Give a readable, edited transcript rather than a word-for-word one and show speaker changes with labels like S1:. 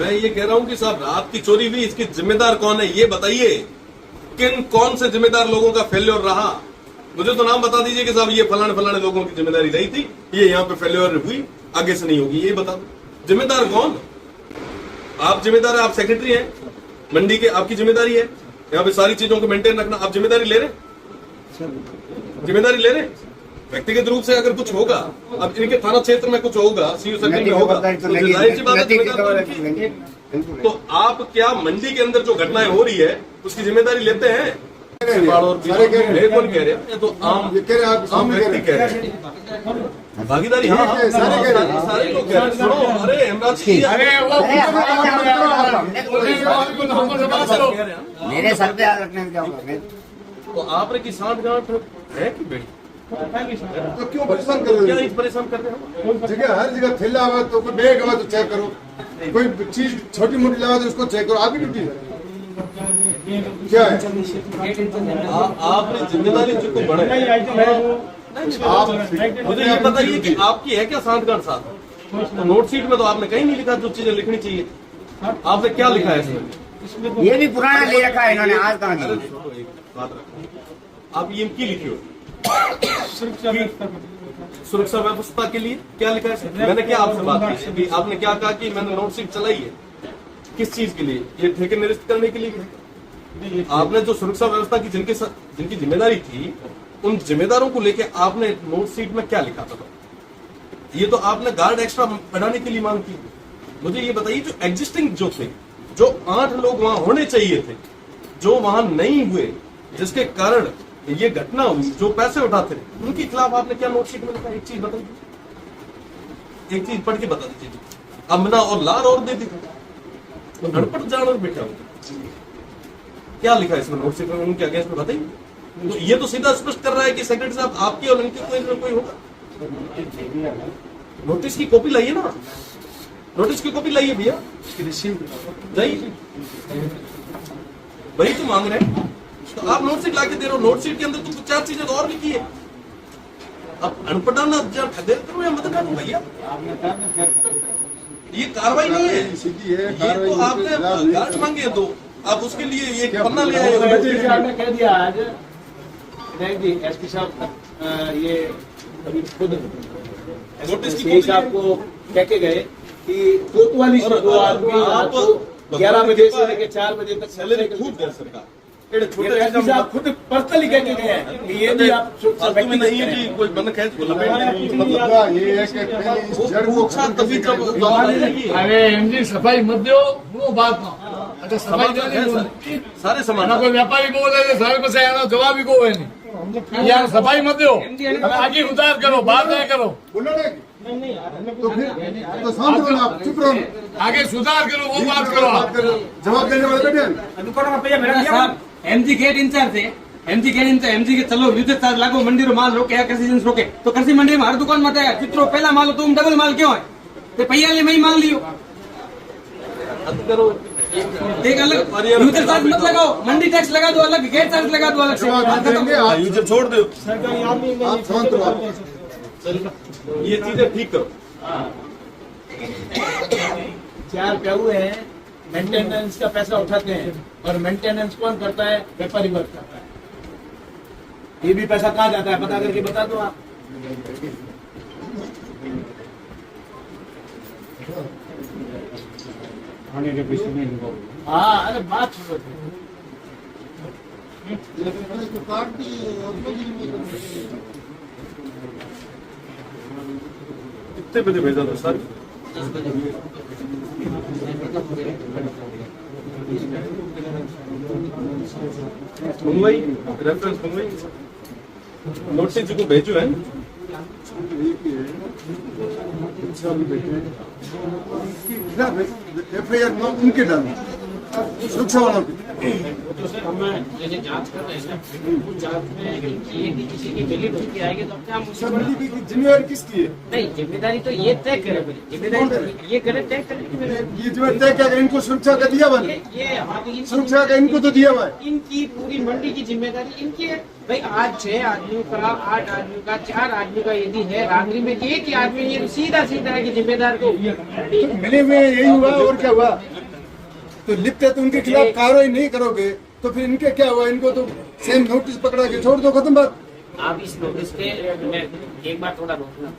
S1: मैं ये कह रहा हूँ कि साहब रात की चोरी हुई, इसकी जिम्मेदार कौन है ये बताइए। कौन से जिम्मेदार लोगों का फेल्योर रहा, मुझे तो नाम बता दीजिए कि साहब ये फलाने फलाने लोगों की जिम्मेदारी रही थी, ये यहाँ पे फेल्योर हुई, आगे से नहीं होगी, ये बता दो। जिम्मेदार कौन? आप जिम्मेदार है, आप सेक्रेटरी हैं मंडी के, आपकी जिम्मेदारी है यहाँ पे सारी चीजों को मेंटेन रखना। आप जिम्मेदारी ले रहे, जिम्मेदारी ले रहे व्यक्तिगत रूप से। अगर कुछ होगा, अब इनके थाना क्षेत्र में कुछ होगा, सीयू सर्कल में होगा, तो जाहिर सी बात है जिम्मेदार। तो आप क्या मंडी के अंदर जो घटनाएं हो रही है उसकी जिम्मेदारी लेते हैं? मेरे को नहीं कह रहे, ये तो आम व्यक्ति कह रहे हैं भागीदारी। हाँ सारे लोग कह रहे हैं। सुनो, अरे हेमराज
S2: मेरे सर पे रखने में क्या होगा?
S1: तो आपने की सांठगांठ है कि बेटी,
S3: तो क्यों परेशान कर रहे हो?
S1: परेशान कर रहे हो?
S3: जगह हर जगह थैला आवा तो कोई बैग आवा तो चेक करो, कोई चीज छोटी मोटी लगा तो उसको चेक करो। आपकी ड्यूटी क्या है?
S1: आपने जिम्मेदारी चुप बढ़े। आप मुझे ये बताइए कि आपकी है क्या सांठगांठ साथ? तो नोट शीट में तो आपने कहीं नहीं लिखा जो चीजें लिखनी चाहिए। आपने क्या लिखा है इसमें?
S2: ये भी पुराना ले रखा है इन्होंने, आज कहाँ नहीं।
S1: बात रखो, आप ये की लिखी हो सुरक्षा व्यवस्था के लिए क्या लिखा है? मैंने क्या आपसे बात की अभी? आपने क्या कहा कि मैंने नोट शीट चलाई है, किस चीज के लिए? ये ठेके निरस्त करने के लिए। आपने जो सुरक्षा व्यवस्था की जिनकी जिम्मेदारी थी, उन जिम्मेदारों को लेके आपने नोट शीट में क्या लिखा था? ये तो आपने गार्ड एक्स्ट्रा बढ़ाने के लिए मांग की। मुझे ये बताइए, जो एग्जिस्टिंग जो थे, जो 8 लोग वहां होने चाहिए थे, जो वहां नहीं हुए, जिसके कारण ये घटना हुई, जो पैसे उठाते थे, उनके खिलाफ आपने क्या नोट शीट में लिखा? एक चीज बताइए, एक चीज पढ़ के बता दीजिए। अमना और लार और दे दी, तो गड़पट जानवर बैठा हो, क्या लिखा है इसमें नोट शीट में? उनके अगेंस्ट में बताइए। तो ये तो सीधा स्पष्ट कर रहा है कि सेक्रेटरी साहब आपके और इनके कोई होगा। नोटिस की कॉपी लाइए ना, नोटिस की कॉपी लाइए भैया, जाइए, वही तो मांग रहे हैं। तो आप नोट शीट लाके दे रहे हो, नोट शीट के अंदर तो 4 चीजें और लिखी है। अब अनपढ़ाना करो या मत करो भैया, ये कार्रवाई नहीं है, ये तो आपने गार्ड मांगे तो आप उसके लिए ये पन्ना ले आए।
S4: ने कह दिया आज नहीं जी, एसपी साहब ये अभी खुद
S1: नोटिस
S4: एसपी साहब को कह के गए कि कोतवाली से 2 आदमी
S1: आप
S4: 11 बजे से लेकर 4 बजे तक
S1: सैलरी खूब दे सरकार,
S4: एसपी साहब खुद पर्सनली कह के गए हैं कि ये भी आप
S1: फालतू में नहीं है कि कोई बंद खेच को लपेट
S3: मतलब ये है कि पहले इस जड़ को
S1: तभी जब
S5: अरे एमजी सफाई मत दो, वो बात ना। अच्छा सफाई
S1: सारे सामान
S5: ना कोई व्यापारी बोले सारे को से आना जवाब ही को है नहीं यार, सफाई मत दो, आगे उतार करो, बात नहीं करो,
S3: बोलो ना तो फिर तो शांत रहो, आप चुप रहो,
S5: आगे सुधार करो, वो बात करो।
S3: जवाब देने वाले बैठे
S6: एमजी गेट इंचार्ज है, एमजी गेट इंचार्ज, एमजी के चलो विद्युत चार्ज लागो, मंडी रो माल रोके, कृषि एजेंसी रोके, तो कृषि मंडी में हर दुकान में है चित्रो पहला माल हो, तुम डबल माल क्यों है? तो पैया में ही माल लियो, एक अलग यूजर चार्ज मत लगाओ, मंडी टैक्स लगा दो अलग, गेट चार्ज लगा दो अलग से,
S1: यूजर छोड़ दो,
S3: आप शांत रहो,
S1: ये चीजें ठीक करो।
S4: 4 प्याऊ हैं, मेंटेनेंस का पैसा उठाते हैं, और मेंटेनेंस कौन करता है? व्यापारी वर्ग करता है। ये भी पैसा कहाँ जाता है पता करके बता दो आप। हाँ अरे बात छोड़ो,
S1: कितने बजे भेजा था सर? मंगवाई रेफरेंस मंगवाई, नोट शीट को भेजो है।
S3: एफआईआर उनके डालो, सुरक्षा वालों की।
S7: तो सर हम जैसे जांच कर रहे हैं उस जांच में यदि किसी की मिली भगती आएगी तो अपने आप
S3: सर
S7: उसे
S3: मंडी की जिम्मेवारी किसकी है?
S7: नहीं जिम्मेदारी तो ये तय करे पहले जिम्मेदारी तो ये करे तय करे कि
S3: ये जिम्मेदारी तय क्या करें? इनको सुरक्षा का दिया हुआ है।
S7: ये हमारी
S3: सुरक्षा का इनको तो दिया हुआ है।
S7: इनकी पूरी मंडी की जिम्मेदारी इनकी है भाई। आज 6 आदमियों का 8 आदमियों का 4 आदमियों का यदि है रांगरी में एक ही आदमी ये सीधा सीधा है कि जिम्मेदार को
S3: तो मिले में यही हुआ और क्या हुआ? तो लिप्त है तो उनके खिलाफ कार्रवाई नहीं करोगे तो फिर इनके क्या हुआ? इनको तो सेम नोटिस पकड़ा के छोड़ दो, खत्म बात।
S7: आप इस नोटिस पे मैं एक बार थोड़ा रोकना